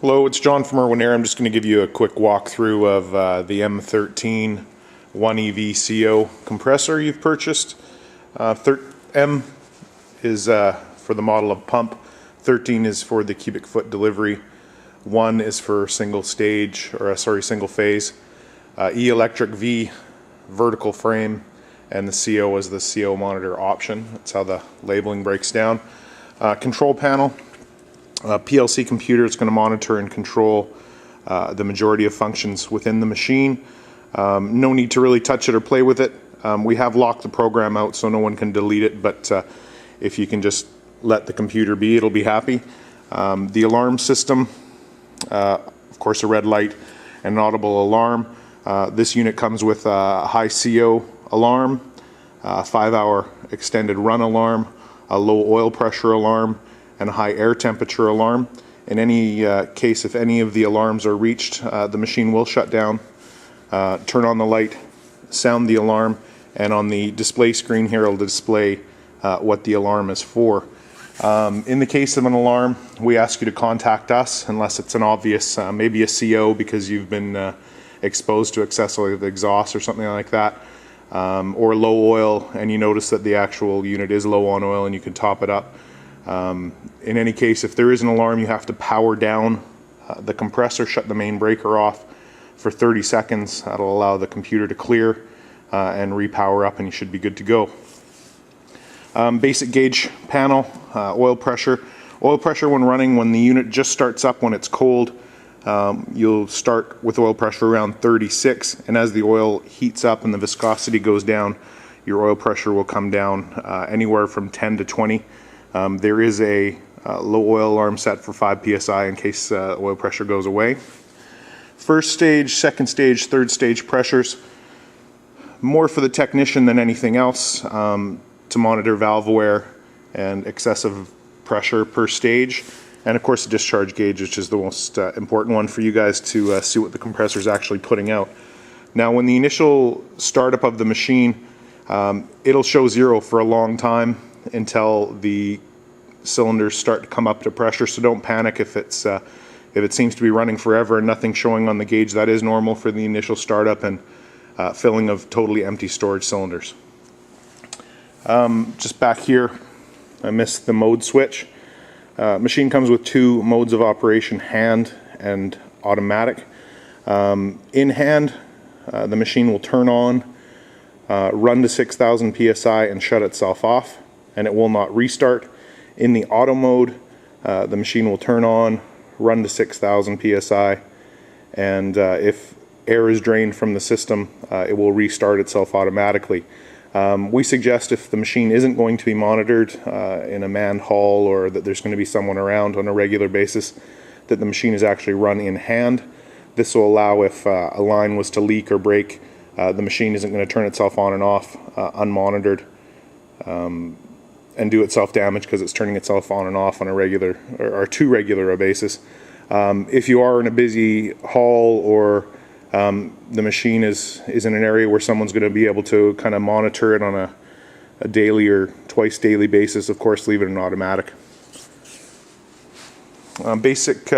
Hello, it's John from Irwin Air. I'm just going to give you a quick walkthrough of the M13 1EV CO compressor you've purchased. M is for the model of pump, 13 is for the cubic foot delivery, 1 is for single phase, E electric, V vertical frame, and the CO is the CO monitor option. That's how the labeling breaks down. Control panel. PLC computer is going to monitor and control the majority of functions within the machine. No need to really touch it or play with it. We have locked the program out so no one can delete it, but if you can just let the computer be, it'll be happy. The alarm system, of course a red light and an audible alarm. This unit comes with a high CO alarm, a 5-hour extended run alarm, a low oil pressure alarm, and a high air temperature alarm. In any case, if any of the alarms are reached, the machine will shut down, turn on the light, sound the alarm, and on the display screen here it'll display what the alarm is for. In the case of an alarm, we ask you to contact us unless it's an obvious, maybe a CO because you've been exposed to excessive exhaust or something like that, or low oil and you notice that the actual unit is low on oil and you can top it up. In any case, if there is an alarm, you have to power down the compressor, shut the main breaker off for 30 seconds. That'll allow the computer to clear and repower up and you should be good to go. Basic gauge panel, oil pressure. Oil pressure when running, when the unit just starts up when it's cold, you'll start with oil pressure around 36, and as the oil heats up and the viscosity goes down, your oil pressure will come down anywhere from 10 to 20. There is a low oil alarm set for 5 psi in case oil pressure goes away. First stage, second stage, third stage pressures, more for the technician than anything else, to monitor valve wear and excessive pressure per stage, and of course the discharge gauge, which is the most important one for you guys to see what the compressor is actually putting out. Now when the initial startup of the machine, it'll show 0 for a long time until the cylinders start to come up to pressure, so don't panic if it seems to be running forever and nothing showing on the gauge. That is normal for the initial startup and filling of totally empty storage cylinders. Just back here, I missed the mode switch. Machine comes with 2 modes of operation, hand and automatic. In hand, the machine will turn on, run to 6,000 psi and shut itself off, and it will not restart. In the auto mode, the machine will turn on, run to 6,000 psi, and if air is drained from the system, it will restart itself automatically. We suggest if the machine isn't going to be monitored in a manned haul or that there's going to be someone around on a regular basis, that the machine is actually run in hand. This will allow, if a line was to leak or break, the machine isn't going to turn itself on and off unmonitored and do itself damage because it's turning itself on and off on a regular or too regular a basis. If you are in a busy haul or the machine is in an area where someone's going to be able to kind of monitor it on a daily or twice daily basis, of course leave it in automatic. Basic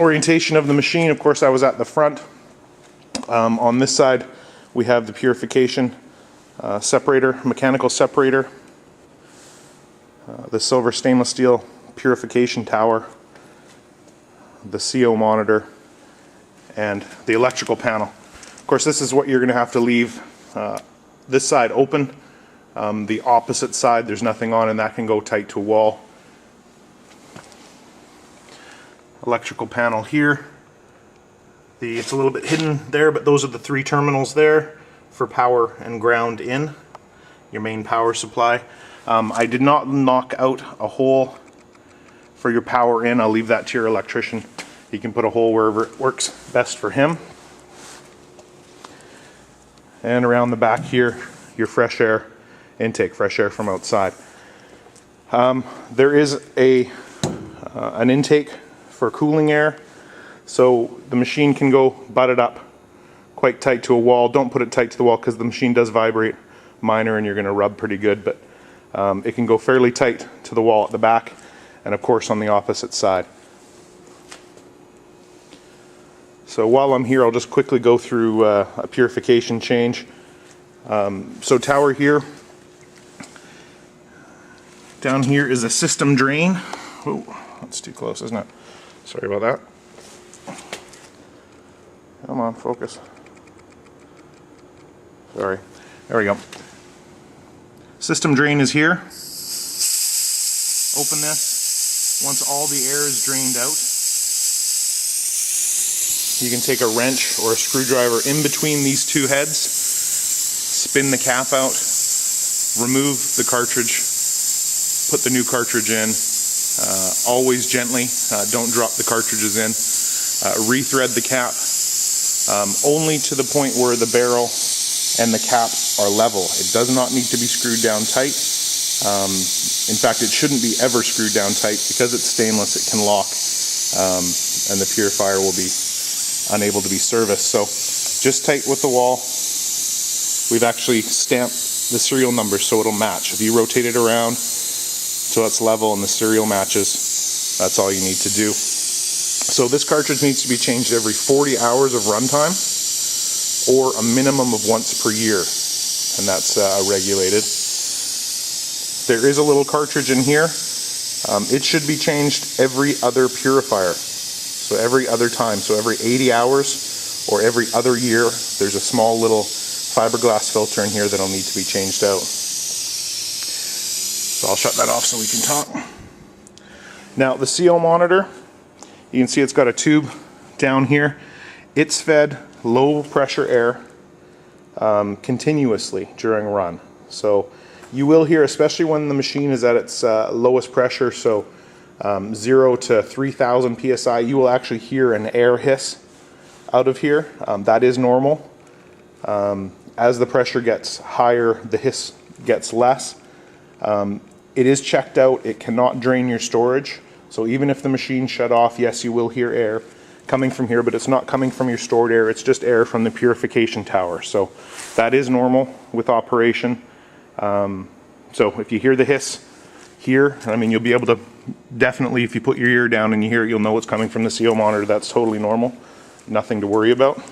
orientation of the machine, of course I was at the front. On this side we have the purification separator, mechanical separator, the silver stainless steel purification tower, the CO monitor, and the electrical panel. Of course this is what you're going to have to leave this side open. The opposite side there's nothing on and that can go tight to a wall. Electrical panel here. It's a little bit hidden there, but those are the 3 terminals there for power and ground in, your main power supply. I did not knock out a hole for your power in. I'll leave that to your electrician. He can put a hole wherever it works best for him. And around the back here, your fresh air intake, fresh air from outside. There is an intake for cooling air, so the machine can go butted up quite tight to a wall. Don't put it tight to the wall because the machine does vibrate minor and you're going to rub pretty good, but it can go fairly tight to the wall at the back and of course on the opposite side. So while I'm here, I'll just quickly go through a purification change. So tower here, down here is a system drain. Oh, that's too close, isn't it? Sorry about that. Come on, focus. Sorry. There we go. System drain is here. Open this. Once all the air is drained out, you can take a wrench or a screwdriver in between these two heads, spin the cap out, remove the cartridge, put the new cartridge in, always gently, don't drop the cartridges in, rethread the cap, only to the point where the barrel and the cap are level. It does not need to be screwed down tight. In fact, it shouldn't be ever screwed down tight. Because it's stainless, it can lock, and the purifier will be unable to be serviced. So just tight with the wall. We've actually stamped the serial number so it'll match. If you rotate it around so it's level and the serial matches, that's all you need to do. So this cartridge needs to be changed every 40 hours of runtime, or a minimum of once per year, and that's regulated. There is a little cartridge in here. It should be changed every other purifier, so every other time, so every 80 hours or every other year. There's a small little fiberglass filter in here that'll need to be changed out. So I'll shut that off so we can talk. Now the CO monitor, you can see it's got a tube down here. It's fed low pressure air continuously during run. So you will hear, especially when the machine is at its lowest pressure, so 0 to 3,000 psi, you will actually hear an air hiss out of here. That is normal. As the pressure gets higher, the hiss gets less. It is checked out. It cannot drain your storage. So even if the machine shut off, yes, you will hear air coming from here, but it's not coming from your stored air. It's just air from the purification tower. So that is normal with operation. So if you hear the hiss here, I mean, you'll be able to definitely, if you put your ear down and you hear it, you'll know it's coming from the CO monitor. That's totally normal. Nothing to worry about.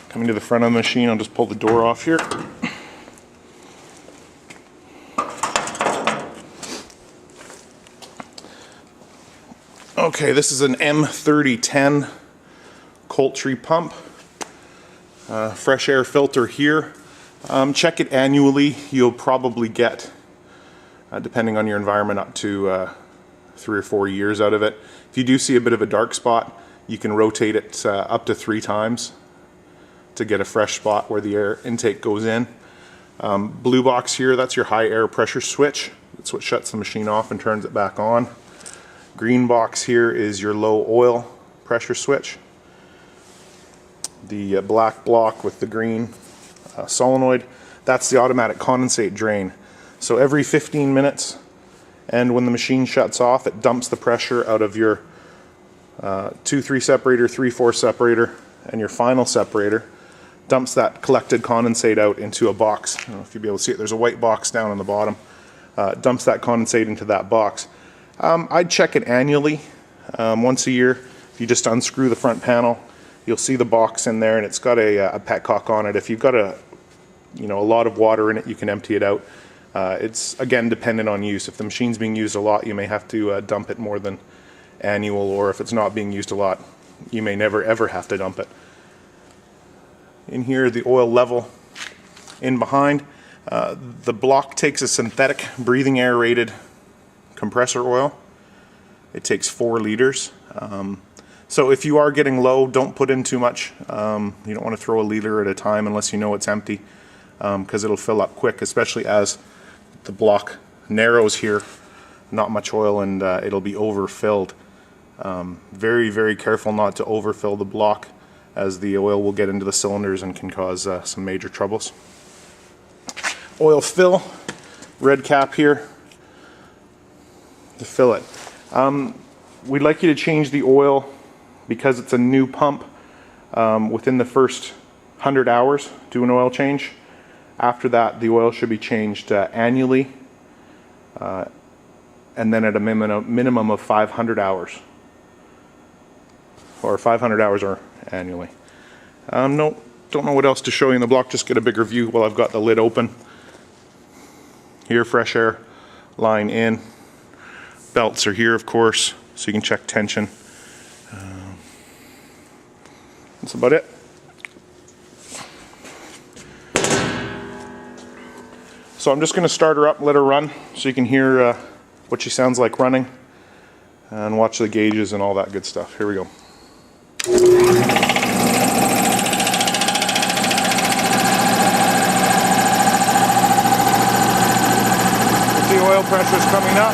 Coming to the front of the machine, I'll just pull the door off here. Okay, this is an M13 Coltree pump. Fresh air filter here. Check it annually. You'll probably get, depending on your environment, up to 3 or 4 years out of it. If you do see a bit of a dark spot, you can rotate it up to 3 times to get a fresh spot where the air intake goes in. Blue box here, that's your high air pressure switch. That's what shuts the machine off and turns it back on. Green box here is your low oil pressure switch. The black block with the green solenoid, that's the automatic condensate drain. So every 15 minutes, and when the machine shuts off, it dumps the pressure out of your 2-3 separator, 3-4 separator, and your final separator. Dumps that collected condensate out into a box. I don't know if you'll be able to see it. There's a white box down on the bottom. Dumps that condensate into that box. I'd check it annually, once a year. If you just unscrew the front panel, you'll see the box in there, and it's got a petcock on it. If you've got a lot of water in it, you can empty it out. It's again dependent on use. If the machine's being used a lot, you may have to dump it more than annual, or if it's not being used a lot, you may never ever have to dump it. In here, the oil level in behind. The block takes a synthetic breathing air rated compressor oil. It takes 4 liters. So if you are getting low, don't put in too much. You don't want to throw a liter at a time unless you know it's empty, because it'll fill up quick, especially as the block narrows here. Not much oil, and it'll be overfilled. Very, very careful not to overfill the block, as the oil will get into the cylinders and can cause some major troubles. Oil fill, red cap here to fill it. We'd like you to change the oil, because it's a new pump, within the first 100 hours, do an oil change. After that, the oil should be changed annually, and then at a minimum of 500 hours. or 500 hours or annually. No, don't know what else to show you in the block. Just get a bigger view while I've got the lid open. Here, fresh air line in. Belts are here, of course, so you can check tension. That's about it. So I'm just going to start her up, let her run, so you can hear what she sounds like running, and watch the gauges and all that good stuff. Here we go. The oil pressure is coming up.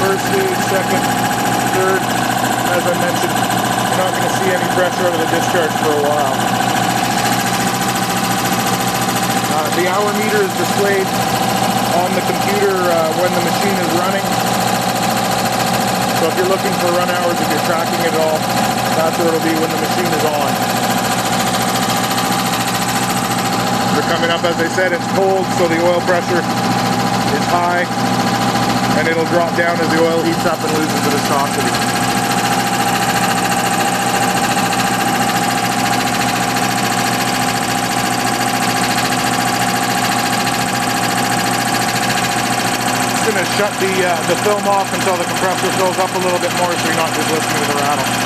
First stage, second, third. As I mentioned, you're not going to see any pressure out of the discharge for a while. The hour meter is displayed on the computer when the machine is running. So if you're looking for run hours, if you're tracking it at all, that's where it'll be when the machine is on. We're coming up, as I said, it's cold, so the oil pressure is high, and it'll drop down as the oil heats up and loses the viscosity. Going to shut the film off until the compressor fills up a little bit more, so you're not just listening to the rattle.